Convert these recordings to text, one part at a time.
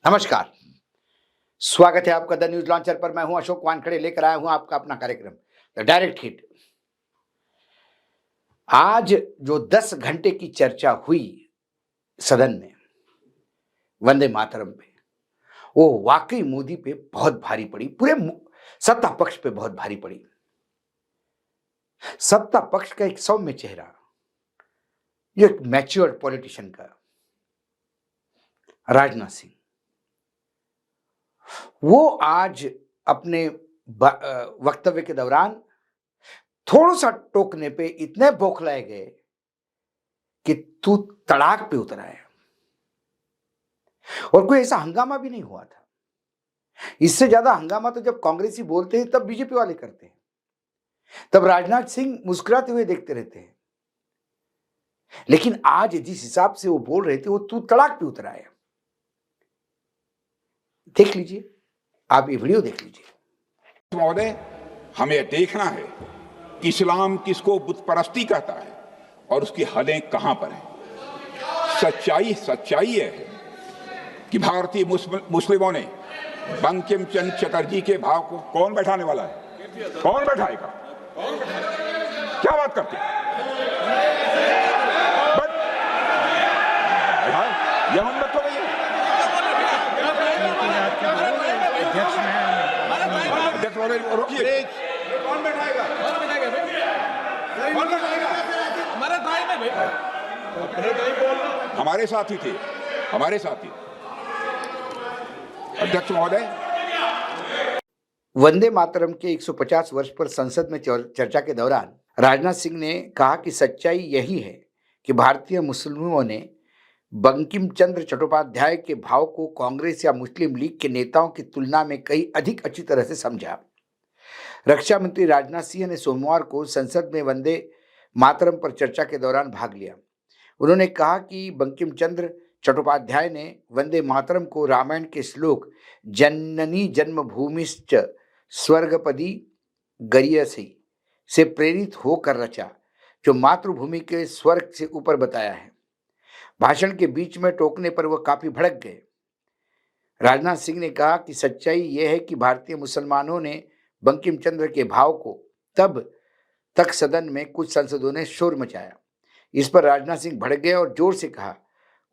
नमस्कार। स्वागत है आपका द न्यूज लॉन्चर पर। मैं हूं अशोक वानखड़े, लेकर आया हूं आपका अपना कार्यक्रम द डायरेक्ट हिट। आज जो 10 घंटे की चर्चा हुई सदन में वंदे मातरम पे, वो वाकई मोदी पे बहुत भारी पड़ी, पूरे सत्ता पक्ष पे बहुत भारी पड़ी। सत्ता पक्ष का एक सौम्य चेहरा, जो एक मैच्योर्ड पॉलिटिशियन का, राजनाथ सिंह, वो आज अपने वक्तव्य के दौरान थोड़ा सा टोकने पे इतने बौखलाए गए कि तू तड़ाक पे उतर आया। और कोई ऐसा हंगामा भी नहीं हुआ था। इससे ज्यादा हंगामा तो जब कांग्रेसी बोलते हैं तब बीजेपी वाले करते हैं, तब राजनाथ सिंह मुस्कुराते हुए देखते रहते हैं। लेकिन आज जिस हिसाब से वो बोल रहे थे, वो तू तड़ाक पे उतर आया। देख लीजिए, आप ये वीडियो देख लीजिए। महोदय, हमें देखना है कि इस्लाम किसको बुत परस्ती कहता है और उसकी हदें कहां पर हैं। सच्चाई यह है कि भारतीय मुस्लिमों ने बंकिम चंद्र चटर्जी के भाव को कौन बैठाने वाला है? कौन बैठाएगा? क्या बात करते हैं? यह हम तो नहीं है। कौन बैठाएगा? हमारे साथी थे, हमारे साथी। अध्यक्ष महोदय, वंदे मातरम के 150 वर्ष पर संसद में चर्चा के दौरान राजनाथ सिंह ने कहा कि सच्चाई यही है कि भारतीय मुस्लिमों ने बंकिम चंद्र चट्टोपाध्याय के भाव को कांग्रेस या मुस्लिम लीग के नेताओं की तुलना में कहीं अधिक अच्छी तरह से समझा। रक्षा मंत्री राजनाथ सिंह ने सोमवार को संसद में वंदे मातरम पर चर्चा के दौरान भाग लिया। उन्होंने कहा कि बंकिम चंद्र चट्टोपाध्याय ने वंदे मातरम को रामायण के श्लोक जननी जन्मभूमिश्च स्वर्गपदी गरीयसी से प्रेरित होकर रचा, जो मातृभूमि के स्वर्ग से ऊपर बताया है। भाषण के बीच में टोकने पर वह काफी भड़क गए। राजनाथ सिंह ने कहा कि सच्चाई यह है कि भारतीय मुसलमानों ने बंकिम चंद्र के भाव को तब तक सदन में कुछ सांसदों ने शोर मचाया। इस पर राजनाथ सिंह भड़क गए और जोर से कहा,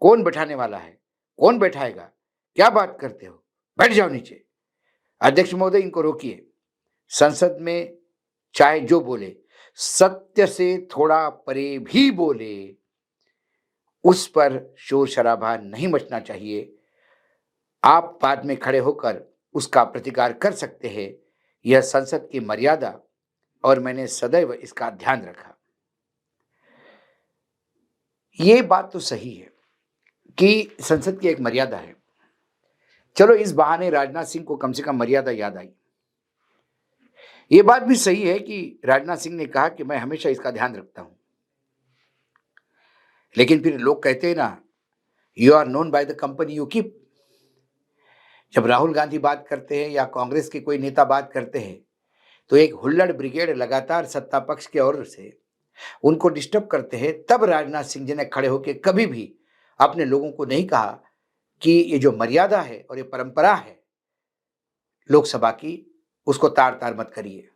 कौन बैठाने वाला है? कौन बैठाएगा? क्या बात करते हो? बैठ जाओ नीचे। अध्यक्ष महोदय, इनको रोकिए। संसद में चाहे जो बोले, सत्य से थोड़ा परे भी बोले, उस पर शोर शराबा नहीं मचना चाहिए। आप बाद में खड़े होकर उसका प्रतिकार कर सकते हैं। यह संसद की मर्यादा और मैंने सदैव इसका ध्यान रखा। ये बात तो सही है कि संसद की एक मर्यादा है। चलो, इस बहाने राजनाथ सिंह को कम से कम मर्यादा याद आई। ये बात भी सही है कि राजनाथ सिंह ने कहा कि मैं हमेशा इसका ध्यान रखता हूं। लेकिन फिर लोग कहते हैं ना, you are known by the company you keep. जब राहुल गांधी बात करते हैं या कांग्रेस के कोई नेता बात करते हैं, तो एक हुल्लड़ ब्रिगेड लगातार सत्ता पक्ष की ओर से उनको डिस्टर्ब करते हैं। तब राजनाथ सिंह जी ने खड़े होकर कभी भी अपने लोगों को नहीं कहा कि ये जो मर्यादा है और ये परंपरा है लोकसभा की, उसको तार तार मत करिए,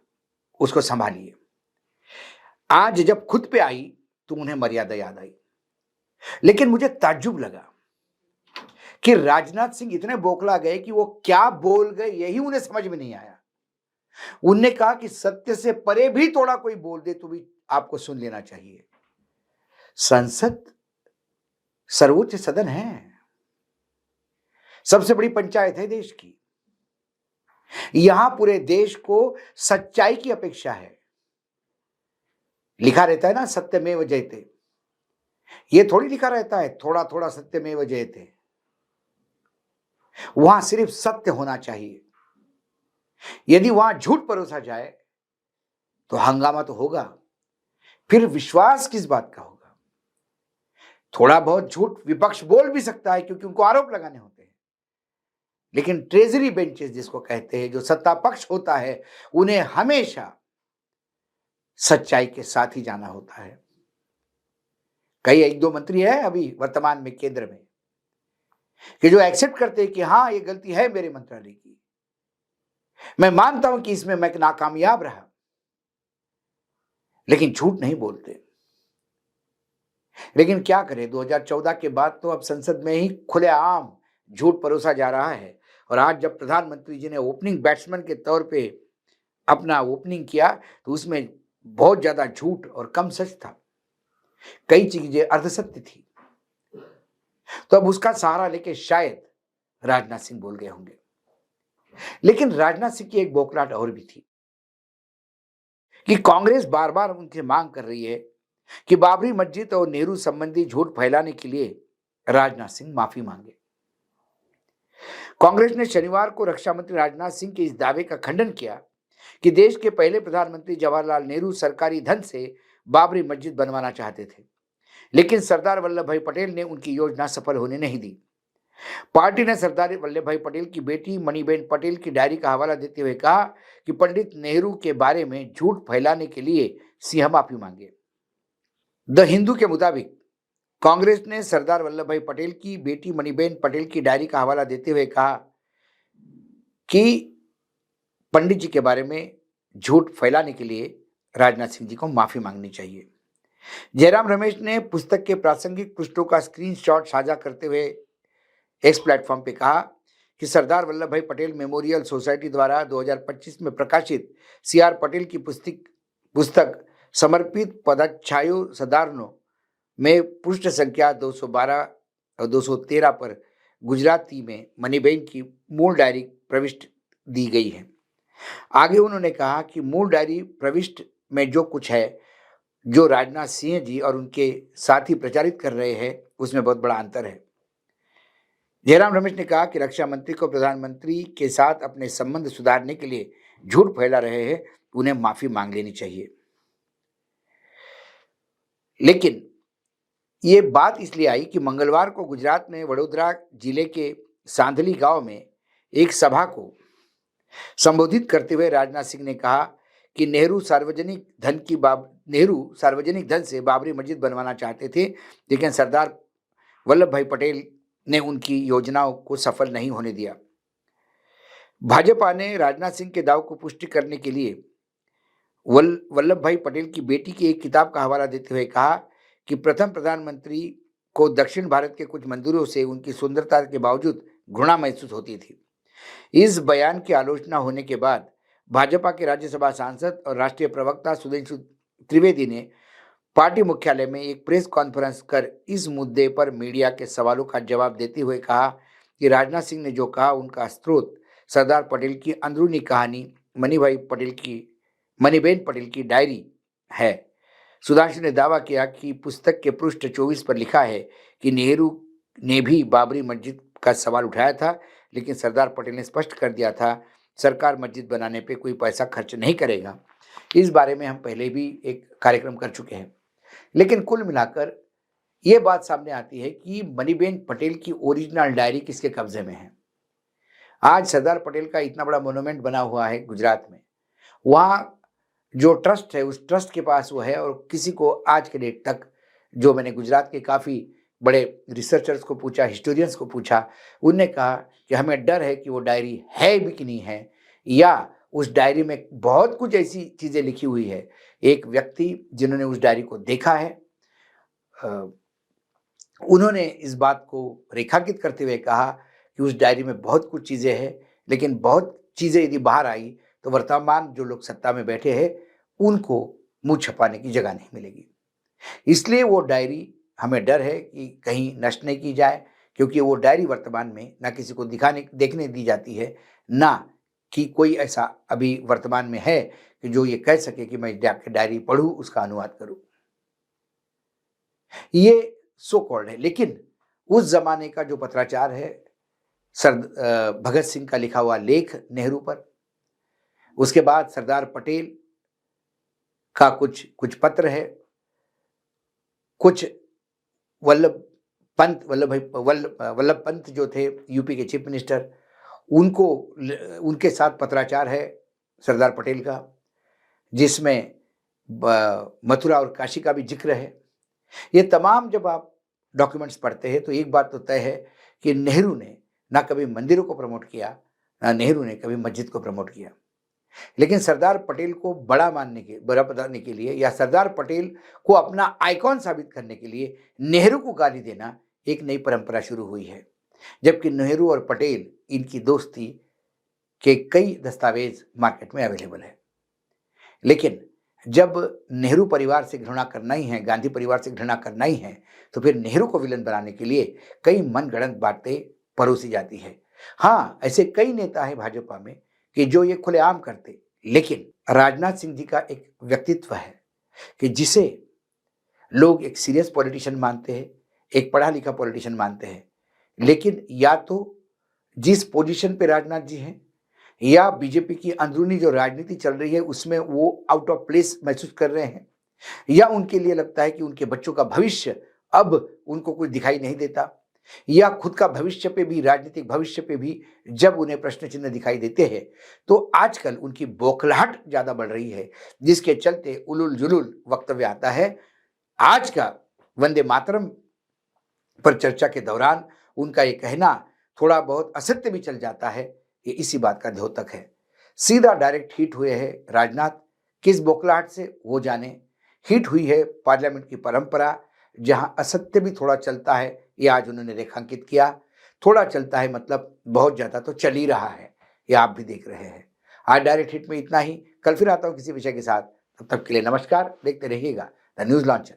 उसको संभालिए। आज जब खुद पे आई तो उन्हें मर्यादा याद आई। लेकिन मुझे ताज्जुब लगा कि राजनाथ सिंह इतने बौखला गए कि वो क्या बोल गए यही उन्हें समझ में नहीं आया। उनने कहा कि सत्य से परे भी थोड़ा कोई बोल दे तो भी आपको सुन लेना चाहिए। संसद सर्वोच्च सदन है, सबसे बड़ी पंचायत है देश की। यहां पूरे देश को सच्चाई की अपेक्षा है। लिखा रहता है ना, सत्यमेव जयते। ये थोड़ी लिखा रहता है थोड़ा थोड़ा सत्यमेव जयते। वहां सिर्फ सत्य होना चाहिए। यदि वहां झूठ परोसा जाए तो हंगामा तो होगा, फिर विश्वास किस बात का होगा? थोड़ा बहुत झूठ विपक्ष बोल भी सकता है क्योंकि उनको आरोप लगाने होते हैं। लेकिन ट्रेजरी बेंचेस जिसको कहते हैं, जो सत्ता पक्ष होता है, उन्हें हमेशा सच्चाई के साथ ही जाना होता है। कई एक दो मंत्री है अभी वर्तमान में केंद्र में, कि जो एक्सेप्ट करते हैं कि हाँ, ये गलती है मेरे मंत्रालय की, मैं मानता हूं कि इसमें मैं नाकामयाब रहा, लेकिन झूठ नहीं बोलते। लेकिन क्या करें, 2014 के बाद तो अब संसद में ही खुलेआम झूठ परोसा जा रहा है। और आज जब प्रधानमंत्री जी ने ओपनिंग बैट्समैन के तौर पे अपना ओपनिंग किया तो उसमें बहुत ज्यादा झूठ और कम सच था, कई चीजें अर्धसत्य थी। तो अब उसका सहारा लेके शायद राजनाथ सिंह बोल गए होंगे। लेकिन राजनाथ सिंह की एक बौखलाहट और भी थी कि कांग्रेस बार बार उनसे मांग कर रही है कि बाबरी मस्जिद और नेहरू संबंधी झूठ फैलाने के लिए राजनाथ सिंह माफी मांगे। कांग्रेस ने शनिवार को रक्षा मंत्री राजनाथ सिंह के इस दावे का खंडन किया कि देश के पहले प्रधानमंत्री जवाहरलाल नेहरू सरकारी धन से बाबरी मस्जिद बनवाना चाहते थे, लेकिन सरदार वल्लभ भाई पटेल ने उनकी योजना सफल होने नहीं दी। पार्टी ने सरदार वल्लभ भाई पटेल की बेटी मणिबेन पटेल की डायरी का हवाला देते हुए कहा कि पंडित नेहरू के बारे में झूठ फैलाने के लिए सिंह माफी मांगे। द हिंदू के मुताबिक कांग्रेस ने सरदार वल्लभ भाई पटेल की बेटी मणिबेन पटेल की डायरी का हवाला देते हुए कहा कि पंडित जी के बारे में झूठ फैलाने के लिए राजनाथ सिंह जी को माफी मांगनी चाहिए। जयराम रमेश ने पुस्तक के प्रासंगिक पृष्ठों का स्क्रीनशॉट साझा करते हुए एक्स प्लेटफॉर्म पे कहा कि सरदार वल्लभ भाई पटेल मेमोरियल सोसाइटी द्वारा 2025 में प्रकाशित सीआर पटेल की पुस्तक समर्पित पदाच्छायु सदारनो में पृष्ठ संख्या 212 और 213 पर गुजराती में मणिबेन की मूल डायरी प्रविष्ट दी गई है। आगे उन्होंने कहा कि मूल डायरी प्रविष्ट में जो कुछ है, जो राजनाथ सिंह जी और उनके साथी प्रचारित कर रहे हैं, उसमें बहुत बड़ा अंतर है। जयराम रमेश ने कहा कि रक्षा मंत्री को प्रधानमंत्री के साथ अपने संबंध सुधारने के लिए झूठ फैला रहे हैं, उन्हें माफी मांग लेनी चाहिए। लेकिन ये बात इसलिए आई कि मंगलवार को गुजरात में वडोदरा जिले के सांधली गांव में एक सभा को संबोधित करते हुए राजनाथ सिंह ने कहा कि नेहरू सार्वजनिक धन से बाबरी मस्जिद बनवाना चाहते थे, लेकिन सरदार वल्लभ भाई पटेल ने उनकी योजनाओं को सफल नहीं होने दिया। भाजपा ने राजनाथ सिंह के दाव को पुष्टि करने के लिए वल्लभ भाई पटेल की बेटी की एक किताब का हवाला देते हुए कहा कि प्रथम प्रधानमंत्री को दक्षिण भारत के कुछ मंदिरों से उनकी सुंदरता के बावजूद घृणा महसूस होती थी। इस बयान की आलोचना होने के बाद भाजपा के राज्यसभा सांसद और राष्ट्रीय प्रवक्ता सुधेंशु त्रिवेदी ने पार्टी मुख्यालय में एक प्रेस कॉन्फ्रेंस कर इस मुद्दे पर मीडिया के सवालों का जवाब देते हुए कहा कि राजनाथ सिंह ने जो कहा उनका स्रोत सरदार पटेल की अंदरूनी कहानी मणिबेन पटेल की डायरी है। सुधांशु ने दावा किया कि पुस्तक के पृष्ठ 24 पर लिखा है कि नेहरू ने भी बाबरी मस्जिद का सवाल उठाया था, लेकिन सरदार पटेल ने स्पष्ट कर दिया था सरकार मस्जिद बनाने पे कोई पैसा खर्च नहीं करेगा। इस बारे में हम पहले भी एक कार्यक्रम कर चुके हैं। लेकिन कुल मिलाकर ये बात सामने आती है कि मणिबेन पटेल की ओरिजिनल डायरी किसके कब्जे में है। आज सरदार पटेल का इतना बड़ा मोन्यूमेंट बना हुआ है गुजरात में, वहाँ जो ट्रस्ट है उस ट्रस्ट के पास वो है। और किसी को आज के डेट तक, जो मैंने गुजरात के काफ़ी बड़े रिसर्चर्स को पूछा, हिस्टोरियंस को पूछा, उनने कहा कि हमें डर है कि वो डायरी है भी कि नहीं है, या उस डायरी में बहुत कुछ ऐसी चीज़ें लिखी हुई है। एक व्यक्ति जिन्होंने उस डायरी को देखा है, उन्होंने इस बात को रेखांकित करते हुए कहा कि उस डायरी में बहुत कुछ चीज़ें हैं, लेकिन बहुत चीज़ें यदि बाहर आई तो वर्तमान जो लोग सत्ता में बैठे हैं उनको मुंह छपाने की जगह नहीं मिलेगी। इसलिए वो डायरी हमें डर है कि कहीं नष्ट नहीं की जाए, क्योंकि वो डायरी वर्तमान में ना किसी को देखने दी जाती है, ना कि कोई ऐसा अभी वर्तमान में है कि जो ये कह सके कि मैं जाके डायरी पढ़ूं, उसका अनुवाद करूं। ये सो कॉल्ड है। लेकिन उस जमाने का जो पत्राचार है, भगत सिंह का लिखा हुआ लेख नेहरू पर, उसके बाद सरदार पटेल का कुछ पत्र है, कुछ वल्लभ पंत जो थे यूपी के चीफ मिनिस्टर, उनके साथ पत्राचार है सरदार पटेल का, जिसमें मथुरा और काशी का भी जिक्र है। ये तमाम जब आप डॉक्यूमेंट्स पढ़ते हैं तो एक बात तो तय है कि नेहरू ने ना कभी मंदिरों को प्रमोट किया, ना नेहरू ने कभी मस्जिद को प्रमोट किया। लेकिन सरदार पटेल को बड़ा बताने के लिए या सरदार पटेल को अपना आइकॉन साबित करने के लिए नेहरू को गाली देना एक नई परंपरा शुरू हुई है। जबकि नेहरू और पटेल इनकी दोस्ती के कई दस्तावेज मार्केट में अवेलेबल है। लेकिन जब नेहरू परिवार से घृणा करना ही है, गांधी परिवार से घृणा करना ही है, तो फिर नेहरू को विलन बनाने के लिए कई मनगढ़ंत बातें परोसी जाती है। हाँ, ऐसे कई नेता हैं भाजपा में कि जो ये खुलेआम करते, लेकिन राजनाथ सिंह जी का एक व्यक्तित्व है कि जिसे लोग एक सीरियस पॉलिटिशियन मानते हैं, एक पढ़ा लिखा पॉलिटिशियन मानते हैं, लेकिन या तो जिस पोजीशन पे राजनाथ जी हैं या बीजेपी की अंदरूनी जो राजनीति चल रही है उसमें वो आउट ऑफ प्लेस महसूस कर रहे हैं, या उनके लिए लगता है कि उनके बच्चों का भविष्य अब उनको कुछ दिखाई नहीं देता, या खुद का भविष्य पे भी, राजनीतिक भविष्य पे भी जब उन्हें प्रश्न चिन्ह दिखाई देते हैं तो आजकल उनकी बौखलाहट ज्यादा बढ़ रही है, जिसके चलते उलुल जुलुल वक्तव्य आता है। आज का वंदे मातरम पर चर्चा के दौरान उनका ये कहना थोड़ा बहुत असत्य भी चल जाता है, ये इसी बात का द्योतक है। सीधा डायरेक्ट हिट हुए हैं राजनाथ, किस बौखलाहट से वो जाने। हिट हुई है पार्लियामेंट की परंपरा, जहां असत्य भी थोड़ा चलता है, ये आज उन्होंने रेखांकित किया। थोड़ा चलता है मतलब बहुत ज्यादा तो चल ही रहा है, ये आप भी देख रहे हैं। आज डायरेक्ट हिट में इतना ही, कल फिर आता हूं किसी विषय के साथ। तब तक के लिए नमस्कार, देखते रहिएगा द न्यूज लॉन्चर।